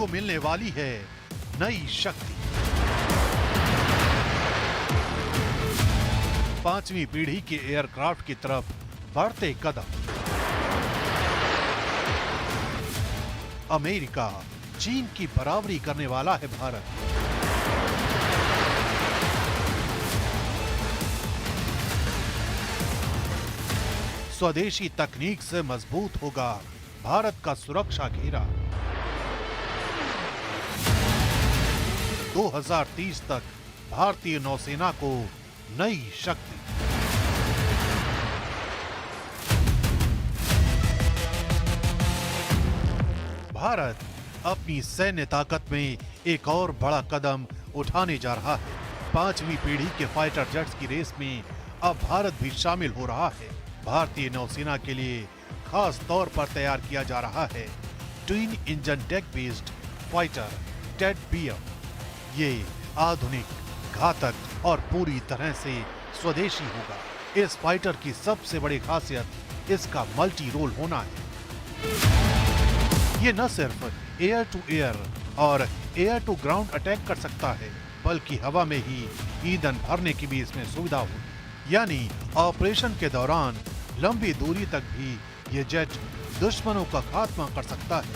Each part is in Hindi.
को मिलने वाली है नई शक्ति। पांचवी पीढ़ी के एयरक्राफ्ट की तरफ बढ़ते कदम। अमेरिका चीन की बराबरी करने वाला है भारत। स्वदेशी तकनीक से मजबूत होगा भारत का सुरक्षा घेरा। 2030 तक भारतीय नौसेना को नई शक्ति। भारत अपनी सैन्य ताकत में एक और बड़ा कदम उठाने जा रहा है। पांचवी पीढ़ी के फाइटर जेट्स की रेस में अब भारत भी शामिल हो रहा है। भारतीय नौसेना के लिए खास तौर पर तैयार किया जा रहा है twin engine deck based fighter TED BM. ये आधुनिक, घातक और पूरी तरह से स्वदेशी होगा। इस फाइटर की सबसे बड़ी खासियत इसका मल्टी रोल होना है। ये न सिर्फ एयर टू एयर और एयर टू ग्राउंड अटैक कर सकता है, बल्कि हवा में ही ईंधन भरने की भी इसमें सुविधा होगी। यानी ऑपरेशन के दौरान लंबी दूरी तक भी ये जेट दुश्मनों का खात्मा कर सकता है।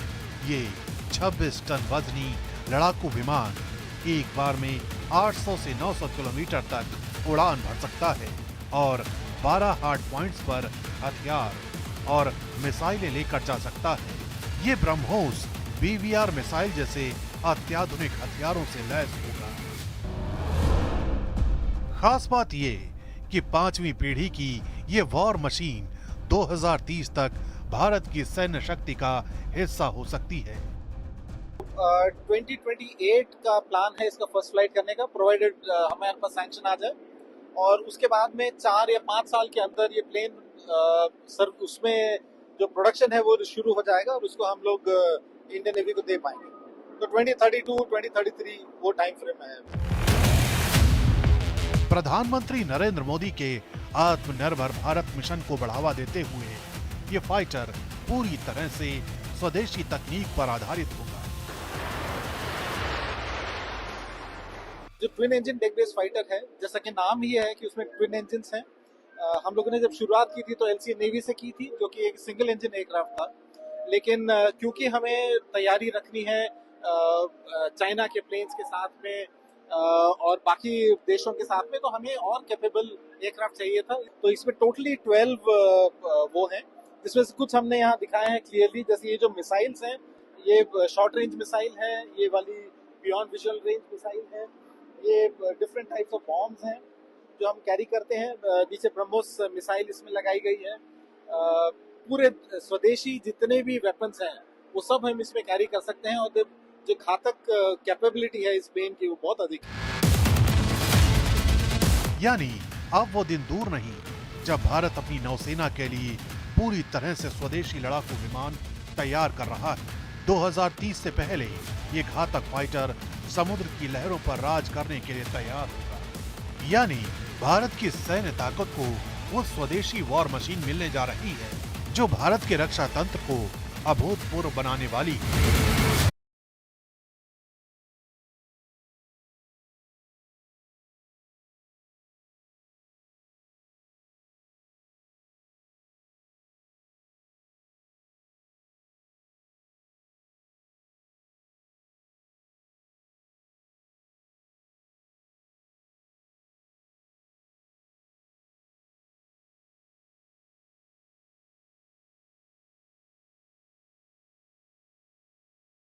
ये 26 टन वजनी लड़ाकू विमान एक बार में 800 से 900 किलोमीटर तक उड़ान भर सकता है और 12 हार्ड पॉइंट्स पर हथियार और मिसाइलें लेकर जा सकता है। ये ब्रह्मोस BVR मिसाइल जैसे अत्याधुनिक हथियारों से लैस होगा। खास बात ये कि पांचवी पीढ़ी की ये वॉर मशीन 2030 तक भारत की सैन्य शक्ति का हिस्सा हो सकती है। 2028 का प्लान है इसका फर्स्ट फ्लाइट करने का, प्रोवाइडेड हमारे पास सैंक्शन आ जाए। और उसके बाद में 4 या 5 साल के अंदर ये प्लेन सर उसमें जो प्रोडक्शन है वो शुरू हो जाएगा और उसको हम लोग इंडियन नेवी को दे पाएंगे। तो 2032, 2033 वो टाइम फ्रेम है। प्रधानमंत्री नरेंद्र मोदी के आत्मनिर्भर भारत मिशन को बढ़ावा देते हुए ये फाइटर पूरी तरह से स्वदेशी तकनीक पर आधारित होगा। जो twin engine deck based fighter है, जैसा कि नाम ही है कि उसमें ट्विन इंजन हैं। हम लोगों ने जब शुरुआत की थी तो LCA नेवी से की थी, जो कि एक सिंगल इंजन एयरक्राफ्ट था। लेकिन क्योंकि हमें तैयारी रखनी है चाइना के प्लेन्स के साथ में और बाकी देशों के साथ में, तो हमें और कैपेबल एयरक्राफ्ट चाहिए था। तो इसमें टोटली 12 वो हैं, जिसमें से कुछ हमने यहाँ दिखाए हैं क्लियरली। जैसे ये जो मिसाइल्स हैं, ये शॉर्ट रेंज मिसाइल है, ये वाली बियॉन्ड विजुअल रेंज मिसाइल है, ये डिफरेंट टाइप्स ऑफ बॉम्ब्स हैं जो हम कैरी करते हैं। नीचे ब्रह्मोस मिसाइल इसमें लगाई गई है। पूरे स्वदेशी जितने भी वेपन्स हैं वो सब हम इसमें कैरी कर सकते हैं और जो घातक कैपेबिलिटी है इस प्लेन की वो बहुत अधिक है। यानी अब वो दिन दूर नहीं जब भारत अपनी नौसेना के लिए पूरी तरह से स्वदेशी लड़ाकू विमान तैयार कर रहा है। 2030 से पहले ये घातक फाइटर समुद्र की लहरों पर राज करने के लिए तैयार होगा। यानी भारत की सैन्य ताकत को वो स्वदेशी वॉर मशीन मिलने जा रही है जो भारत के रक्षा तंत्र को अभूतपूर्व बनाने वाली है।